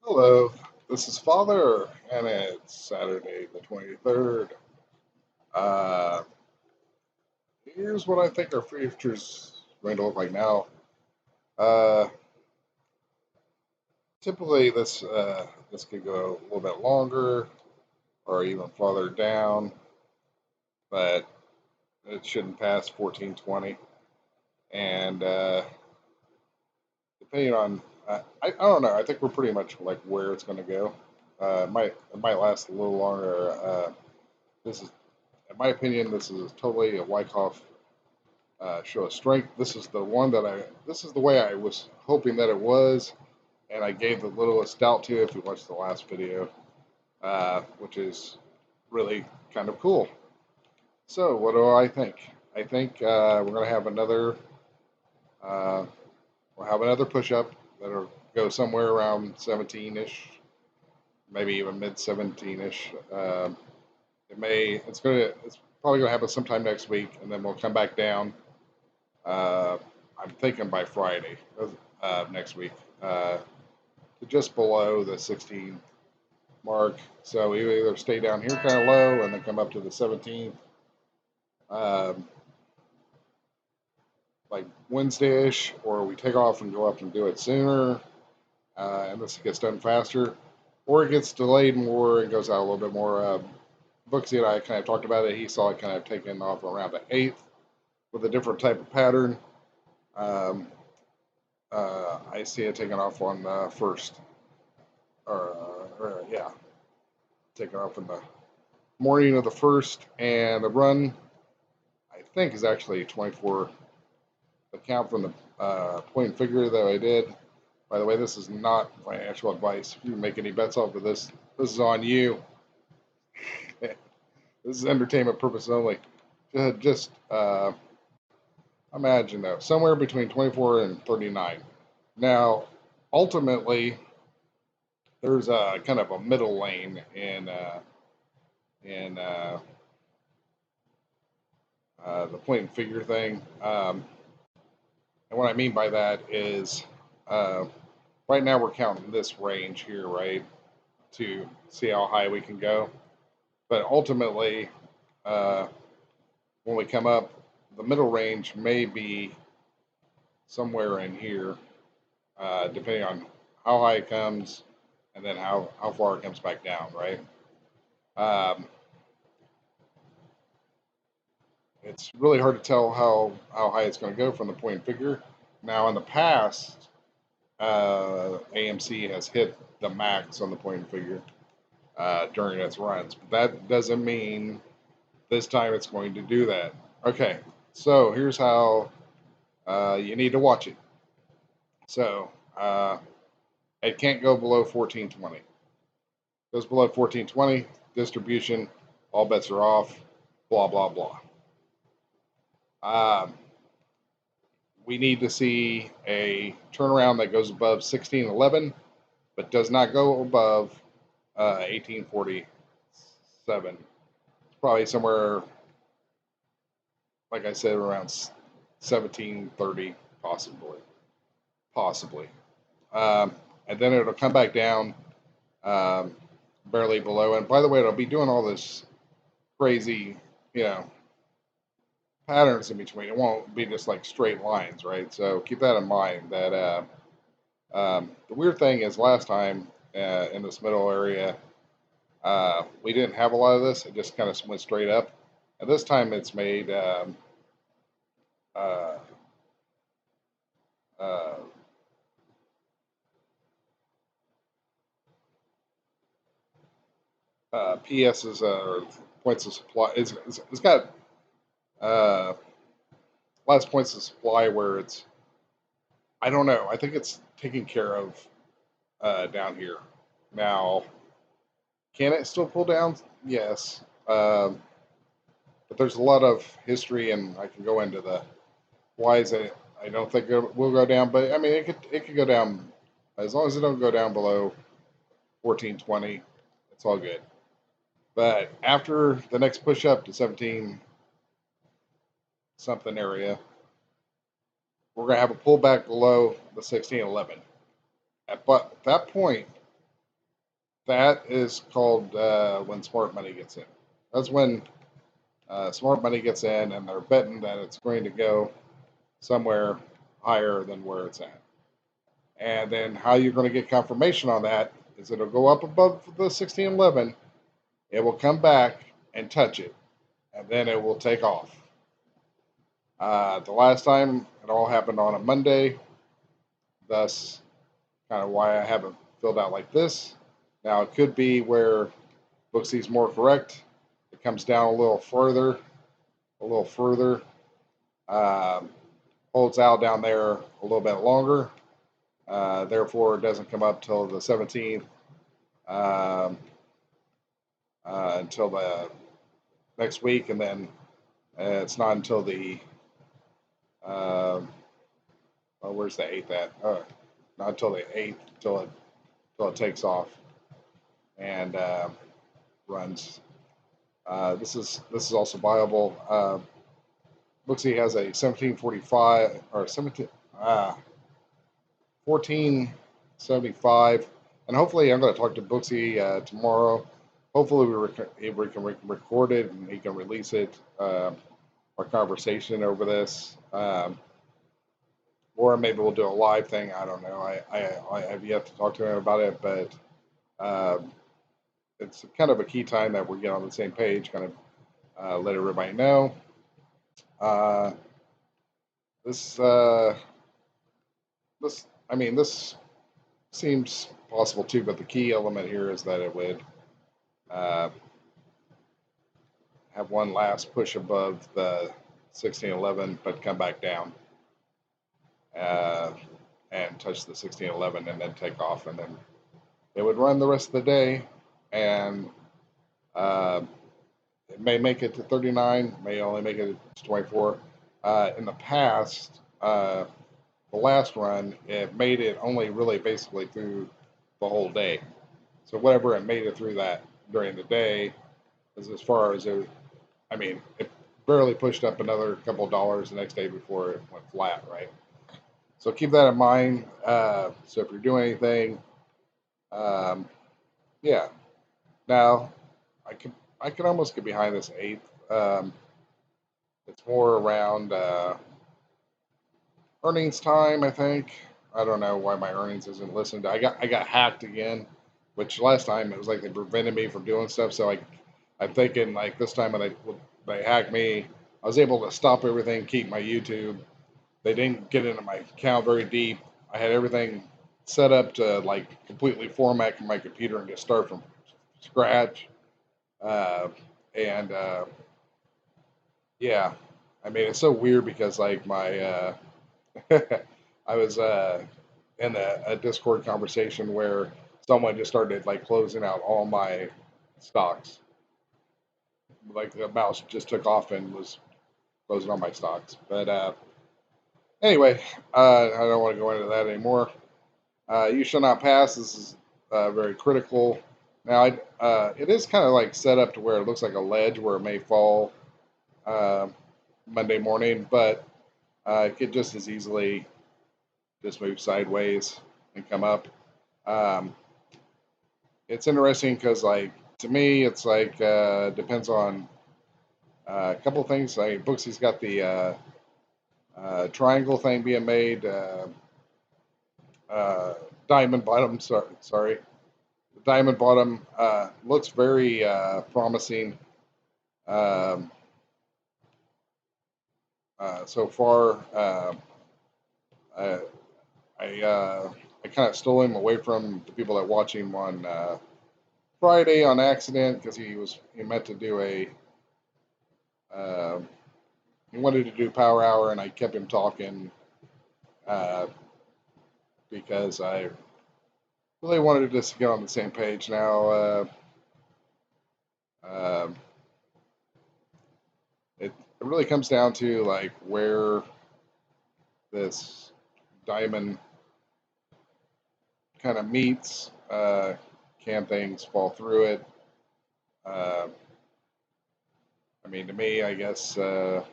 Hello, this is Father, and it's Saturday the 23rd. Uh, Here's what I think our future's going to look like now. Uh, Typically, this could go a little bit longer or even farther down, but it shouldn't pass 1420. And depending on, I don't know. I think we're pretty much like where it's going to go. It might last a little longer. This is, in my opinion, this is totally a Wyckoff show of strength. This is the one that this is the way I was hoping that it was, and I gave the littlest doubt to if you watched the last video, which is really kind of cool. So, what do I think? I think we're going to have uh, we'll have another push up that'll go somewhere around 17-ish, maybe even mid 17-ish. It's probably going to happen sometime next week, and then we'll come back down. I'm thinking by Friday next week, to just below the 16 mark. So we either stay down here kind of low and then come up to the 17th, um, like Wednesday-ish, or we take off and go up and do it sooner, and this gets done faster, or it gets delayed more and goes out a little bit more. Booksy and I kind of talked about it. He saw it kind of taking off around the 8th with a different type of pattern. Um, I see it taking off on the first, yeah, taking off in the morning of the first, and the run I think is actually 24. The count from the point and figure that I did. By the way, this is not financial advice. If you make any bets off of this is on you. This is entertainment purpose only. Just imagine though, somewhere between 24 and 39. Now, ultimately, there's a kind of a middle lane in the point and figure thing. And what I mean by that is, uh, right now we're counting this range here, right, to see how high we can go. But ultimately, uh, when we come up, the middle range may be somewhere in here, depending on how high it comes and then how far it comes back down, right? Um, it's really hard to tell how high it's going to go from the point and figure. Now, in the past, AMC has hit the max on the point and figure during its runs, but that doesn't mean this time it's going to do that. Okay, so here's how you need to watch it. So it can't go below 1420. Goes below 1420, distribution, all bets are off, blah, blah, blah. Um, we need to see a turnaround that goes above 1611, but does not go above 1847. It's probably somewhere, like I said, around 1730, possibly. Possibly. Um, and then it'll come back down, um, barely below. And by the way, it'll be doing all this crazy, you know, patterns in between. It won't be just like straight lines, right? So keep that in mind. That the weird thing is, last time in this middle area, we didn't have a lot of this. It just kind of went straight up. And this time it's made uh, uh, PS's or points of supply. It's got uh, last points of supply where it's, I don't know. I think it's taken care of down here. Now, can it still pull down? Yes. But there's a lot of history, and I can go into the whys. I don't think it will go down, but I mean, it could go down as long as it don't go down below 1420. It's all good. But after the next push up to 17 something area, we're gonna have a pullback below the 1611. At that point, That is called when smart money gets in. That's when smart money gets in, and they're betting that it's going to go somewhere higher than where it's at. And then how you're going to get confirmation on that is it'll go up above the 1611, it will come back and touch it, and then it will take off. The last time it all happened on a Monday, thus kind of why I haven't filled out like this. Now it could be where Booksy's more correct. It comes down a little further, um, holds out down there a little bit longer. Therefore, it doesn't come up till the 17th, um, until the next week, and then it's not until the well, where's the 8th at? Not until the 8th till it takes off and runs. This is also viable. Booksy has a 1745 or 1475, and hopefully I'm going to talk to Booksy tomorrow. Hopefully we can record it and he can release it. Our conversation over this. Or maybe we'll do a live thing. I don't know. I have yet to talk to him about it, but um, it's kind of a key time that we get on the same page, kind of let everybody know. Uh, this, uh, this seems possible too, but the key element here is that it would uh, have one last push above the 1611, but come back down uh, and touch the 1611 and then take off, and then it would run the rest of the day, and uh, it may make it to 39, may only make it to 24. In the past, the last run, it made it only really basically through the whole day. So whatever it made it through that during the day is as far as it. I mean, it barely pushed up another couple of dollars the next day before it went flat, right? So keep that in mind. So if you're doing anything, um, yeah. Now, I can almost get behind this 8th. It's more around earnings time, I think. I don't know why my earnings isn't listened. I got hacked again, which last time it was like they prevented me from doing stuff. So I'm thinking like this time when they hacked me, I was able to stop everything, keep my YouTube. They didn't get into my account very deep. I had everything set up to like completely format my computer and just start from scratch. Uh, and Yeah, I mean it's so weird because like my I was in a Discord conversation where someone just started like closing out all my stocks. Like the mouse just took off and was closing all my stocks. But anyway, I don't want to go into that anymore. You shall not pass. This is very critical. Now, it is kind of like set up to where it looks like a ledge where it may fall uh, Monday morning, but it could just as easily just move sideways and come up. Um, it's interesting because, like, to me, it's like depends on a couple of things. Like, Booksy's got the triangle thing being made, uh, diamond bottom. Sorry, the diamond bottom looks very promising um, so far. I I kind of stole him away from the people that watch him on Friday on accident because he meant to do a uh, he wanted to do Power Hour, and I kept him talking uh, because I really wanted us to get on the same page. Now, um, it really comes down to like where this diamond kind of meets. Can things fall through it? Uh, I mean, to me, I guess you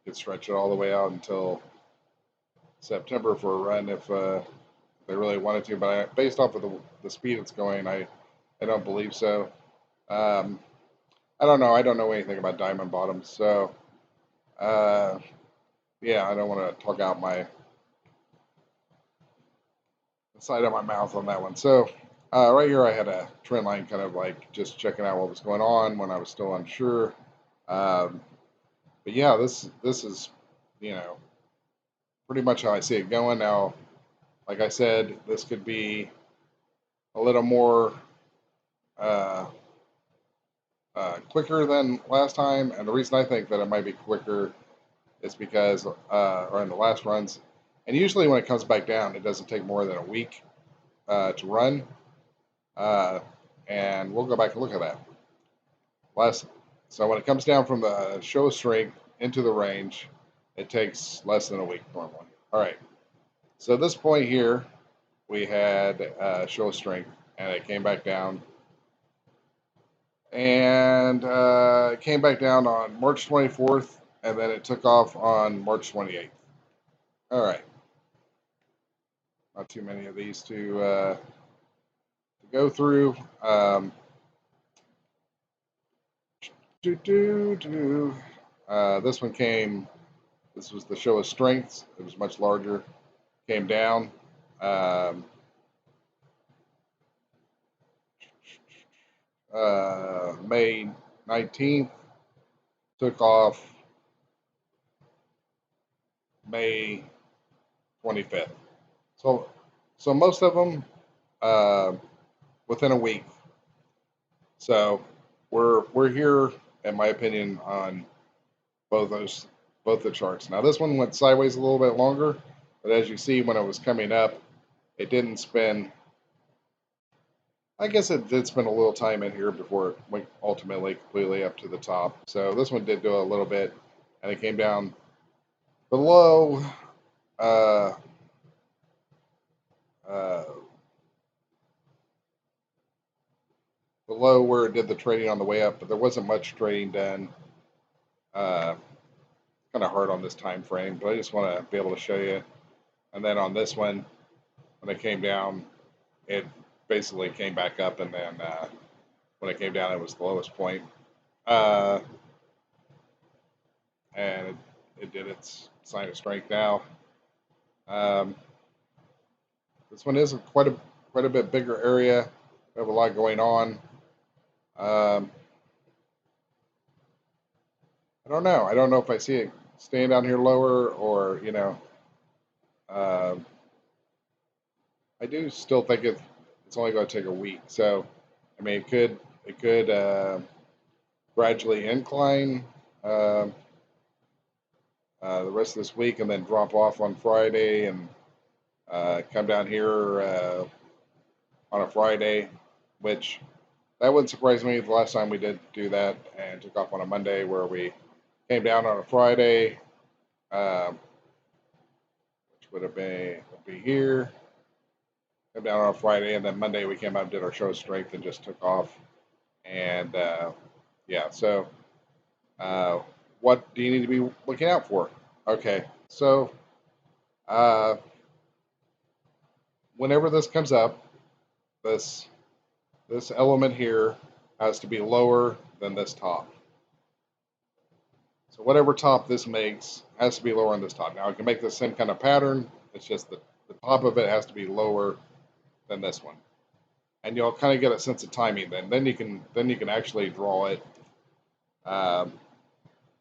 could stretch it all the way out until September for a run if they really wanted to, but based off of the speed it's going, I don't believe so. Um, I don't know. I don't know anything about diamond bottoms, so uh, yeah, I don't want to talk out the side of my mouth on that one. So right here, I had a trend line, kind of like just checking out what was going on when I was still unsure. Um, but yeah, this is you know pretty much how I see it going now. Like I said, this could be a little more uh, quicker than last time, and the reason I think that it might be quicker is because, or in the last runs, and usually when it comes back down, it doesn't take more than a week to run, uh, and we'll go back and look at that. Less, so when it comes down from the show strength into the range, it takes less than a week normally. All right. So at this point here, we had show strength, and it came back down, and it came back down on March 24th, and then it took off on March 28th. All right. Not too many of these to go through. Do, do, do. This one came, this was the show of strengths. It was much larger. Came down. Um, May 19th. Took off May 25th. So most of them uh, within a week. So we're here, in my opinion, on both the charts. Now this one went sideways a little bit longer, but as you see, when it was coming up, it didn't spend. I guess it did spend a little time in here before it went ultimately completely up to the top. So this one did do a little bit, and it came down below uh, uh, below where it did the trading on the way up, but there wasn't much trading done. Uh, Kind of hard on this time frame, but I just want to be able to show you. And then on this one, when it came down, it basically came back up, and then when it came down, it was the lowest point. Uh, and it did its sign of strength now. Um, this one is quite a bit bigger area. We have a lot going on. Um, I don't know. I don't know if I see it staying down here lower, or um, I do still think it's only going to take a week. So, I mean, it could gradually incline um the rest of this week, and then drop off on Friday, and come down here on a Friday, which that wouldn't surprise me. The last time we did do that and took off on a Monday, where we came down on a Friday, um, which would be here. Come down on a Friday, and then Monday we came out and did our show strength and just took off. And yeah, so uh, what do you need to be looking out for? Okay, so uh, whenever this comes up, this this element here has to be lower than this top. So whatever top this makes has to be lower than this top. Now I can make the same kind of pattern. It's just the top of it has to be lower than this one, and you'll kind of get a sense of timing. Then you can actually draw it um,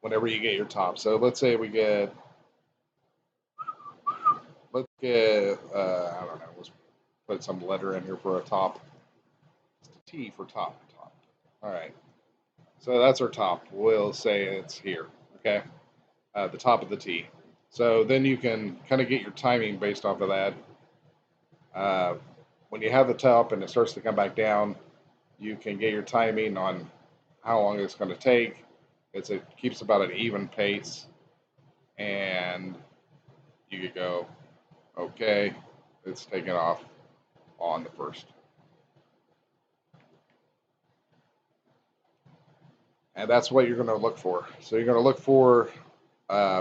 whenever you get your top. So let's get I don't know. Let's put some letter in here for a top. Just a T for top. Top. All right. So that's our top. We'll say it's here. Okay. The top of the T. So then you can kind of get your timing based off of that. Uh, when you have the top and it starts to come back down, you can get your timing on how long it's going to take. It keeps about an even pace, and you could go, okay, it's taking off on the first. And that's what you're going to look for. So you're going to look for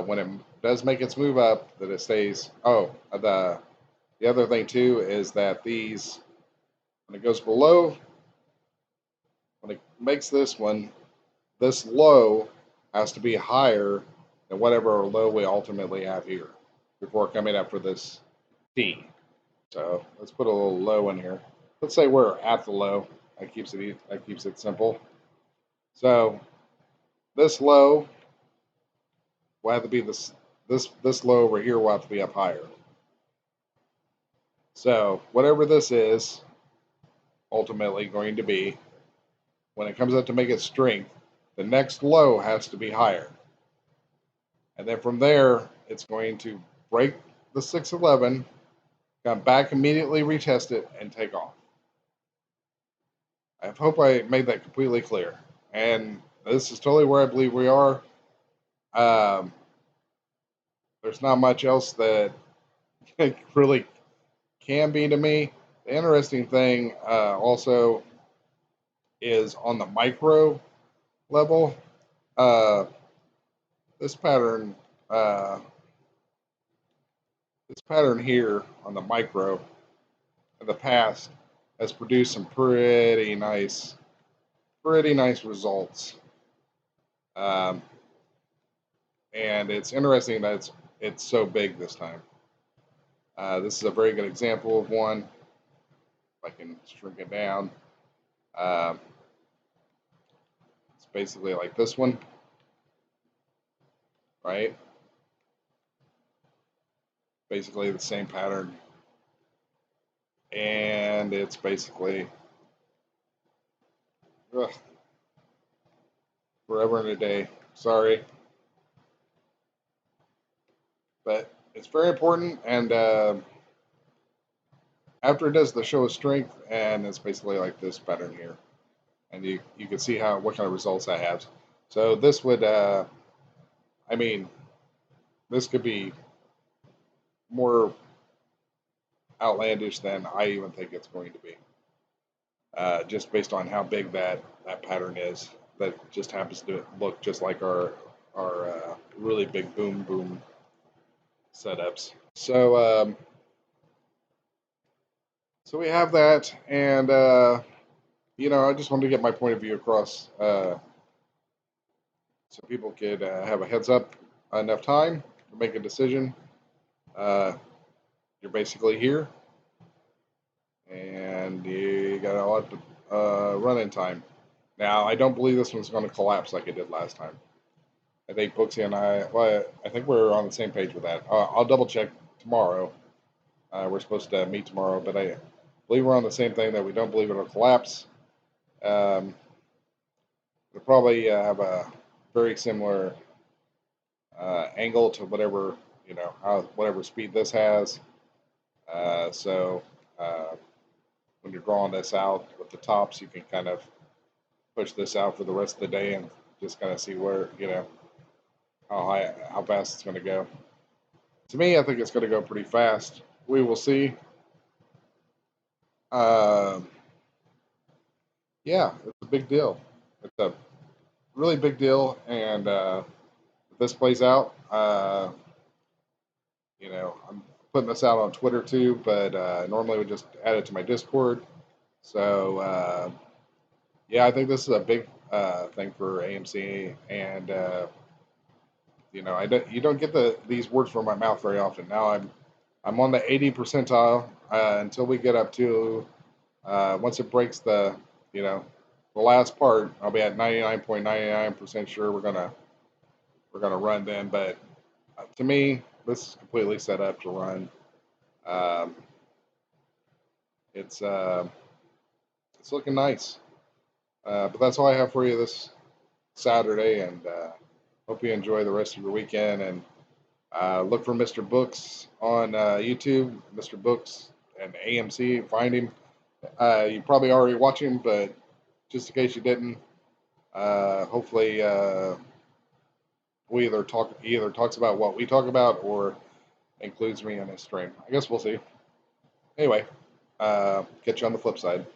when it does make its move up, that it stays. Oh, The other thing too is that these, when it goes below, when it makes this one, this low has to be higher than whatever low we ultimately have here before coming up for this T. So let's put a little low in here. Let's say we're at the low. That keeps it simple. So this low will have to be this low over here will have to be up higher. So whatever this is ultimately going to be, when it comes up to make its strength, the next low has to be higher. And then from there, it's going to break the 611, come back immediately, retest it, and take off. I hope I made that completely clear. And this is totally where I believe we are. Um, there's not much else that really can be to me. The interesting thing also is on the micro level. Uh, this pattern, uh, this pattern here on the micro in the past has produced some pretty nice results. Um, and it's interesting that it's so big this time. This is a very good example of one. If I can shrink it down, it's basically like this one, right? Basically the same pattern, and it's basically ugh, forever and a day. Sorry, but it's very important. And after it does the show of strength, and it's basically like this pattern here, and you can see what kind of results that has. So this would, I mean, this could be more outlandish than I even think it's going to be, just based on how big that pattern is. That just happens to look just like our really big boom setups. So we have that, and I just wanted to get my point of view across, so people could have a heads up enough time to make a decision. You're basically here, and you got a lot of run-in time. Now, I don't believe this one's going to collapse like it did last time. I think Booksy and I think we're on the same page with that. I'll double check tomorrow. We're supposed to meet tomorrow, but I believe we're on the same thing that we don't believe it'll collapse. We'll probably have a very similar angle to whatever whatever speed this has. So when you're drawing this out with the tops, you can kind of push this out for the rest of the day and just kind of see where how fast it's going to go. To me, I think it's going to go pretty fast. We will see. Yeah, it's a big deal. It's a really big deal, and if this plays out, I'm putting this out on Twitter too, but normally we just add it to my Discord. So yeah, I think this is a big thing for AMC, and you don't get these words from my mouth very often. Now I'm on the 80 percentile until we get up to once it breaks the the last part. I'll be at 99.99% sure we're gonna run then. But to me, this is completely set up to run. Um, it's looking nice. But that's all I have for you this Saturday, and hope you enjoy the rest of your weekend. And look for Mr. Books on YouTube, Mr. Books and AMC. Find him. You probably already watch him, but just in case you didn't, hopefully he either talks about what we talk about or includes me in his stream. I guess we'll see. Anyway, catch you on the flip side.